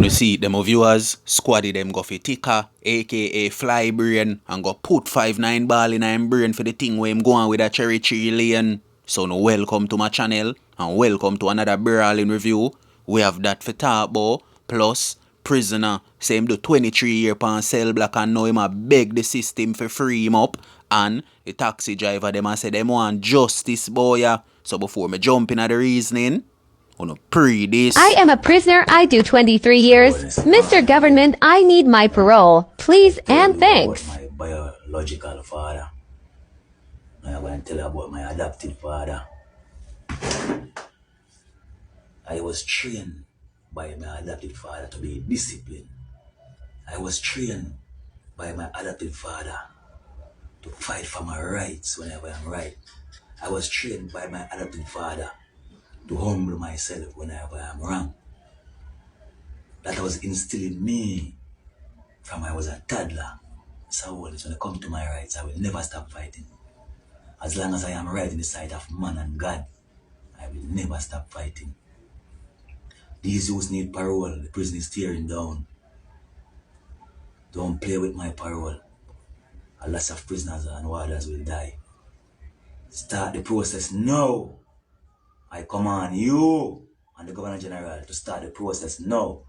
Wanna see them viewers, squaddy them go for Thicka, aka Fly Brain, and go put 5-9 ball in him brain for the thing where him go on with a cherry tree lane. So no welcome to my channel, and welcome to another brawling review. We have that for talk about, plus prisoner, say him do 23 year pan cell block and now him a beg the system for free him up. And the taxi driver them a say them want justice boy ya. So before me jump in at the reasoning, on a pre this. I am a prisoner. I do 23 years. Mr. Government, I need my parole. Please and thanks. My biological father. I'm going to tell you about my adopted father. I was trained by my adopted father to be disciplined. I was trained by my adopted father to fight for my rights whenever I'm right. I was trained by my adopted father to humble myself whenever I'm wrong. That was instilled in me from I was a toddler. So when it comes to my rights, I will never stop fighting. As long as I am right in the sight of man and God, I will never stop fighting. These youths need parole. The prison is tearing down. Don't play with my parole. A lot of prisoners and warders will die. Start the process now. I command you and the Governor General to start the process now.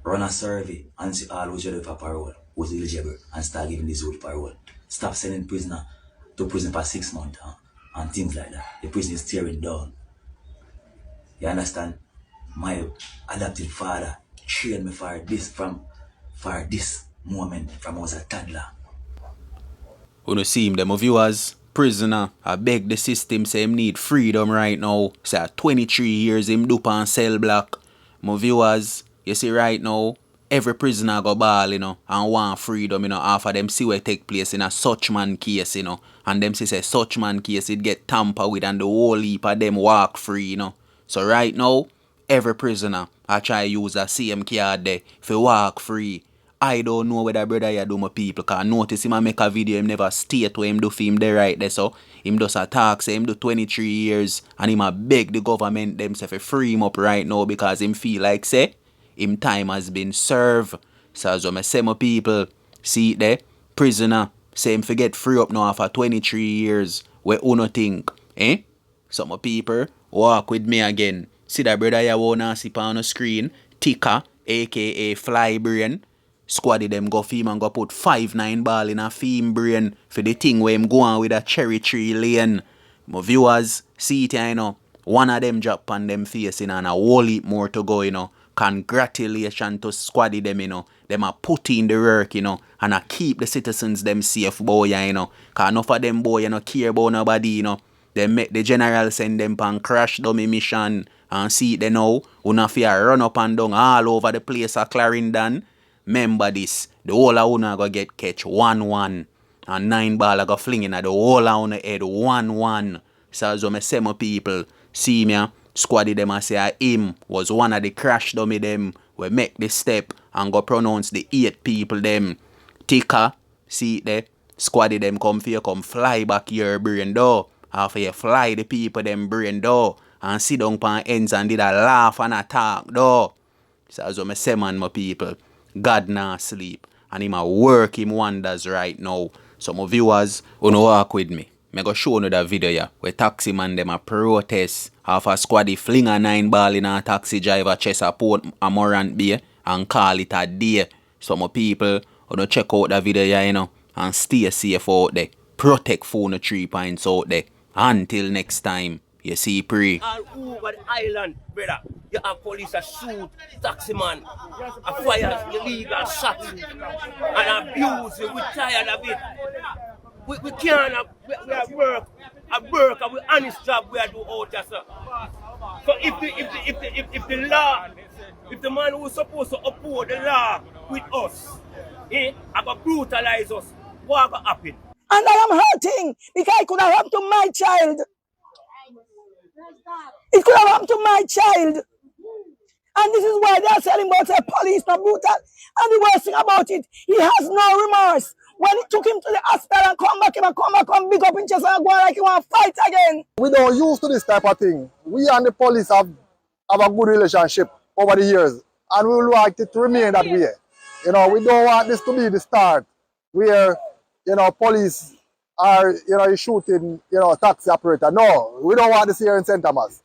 Run a survey and see all who's ready for parole, who's eligible, and start giving these youth parole. Stop sending prisoner to prison for 6 months and things like that. The prison is tearing down. You understand? My adopted father trained me for this moment from I was a toddler. Wanna see him, them viewers, prisoner, I beg the system say him need freedom right now. Say 23 years him do pan cell block. My viewers, you see right now, every prisoner go ball, you know, and want freedom, you know, after them see what take place in a such man case, you know. And them say such man case it get tampered with and the whole heap of them walk free, you know. So right now, every prisoner I try use a same card there for walk free. I don't know whether brother you do my people, cause notice him a make a video, him never state where him do Feem there right there, so him does a talk, say him do 23 years, and him a beg the government themself to free him up right now because him feel like say, him time has been served. So as I say my people, see it there, prisoner, say him forget free up now after 23 years, where uno think, eh? So my people, walk with me again. See that brother you wanna see on the screen, Thicka, aka Fly Brain. Squaddy them go Feem and go put 5-9 ball in a Feem brain for the thing where him go on with a cherry tree lane. My viewers, see it here, you know. One of them drop on them face, you know, and a whole heap more to go, you know. Congratulations to Squaddy them, you know. Them a put in the work, you know, and a keep the citizens them safe, boy, you know. Cause enough of them boy, you know, care about nobody, you know. They make the general send them pan crash dummy mission and see it they now. Una fear run up and down all over the place of Clarendon. Remember this, the whole of una go get catch 1-1 and 9 ball go flinging at the whole of una head 1-1. So as I say my people, see me, squaddy them I say him was one of the crash dummy them we make the step and go pronounce the 8 people them. Thicka, see it there, squaddy them come for you, come fly back your brain door. After you fly the people them brain door and sit down pan ends and did a laugh and a talk door. So as I say man my people, God nah sleep and him a work him wonders right now. So my viewers, wanna walk with me. Me go show you the video ya where taxi man them a protest after squaddy fling a 9 ball in a taxi driver chest a port a Morant Bay and call it a day. So my people, wanna check out the video ya, you know, and stay safe out there. Protect phone 3 points out there. Until next time, you see pre. All over the island, brother. You have police a shoot, taxi man, a fire, illegal shot, and abuse. We tired of it. We can't. We are work, and we honest job we are do out there, sir. So if the law, if the man who's supposed to uphold the law with us, are brutalize us, what will happen? And I am hurting because it could have happened to my child. It could have happened to my child. And this is why they are telling about the police not brutal. And the worst thing about it, he has no remorse. When he took him to the hospital and come back, come big up in chest and go like he want to fight again. We don't used to this type of thing. We and the police have a good relationship over the years. And we would like it to remain that way. You know, we don't want this to be the start where, you know, police are, you know, shooting, you know, taxi operator. No, we don't want this here in St. Thomas.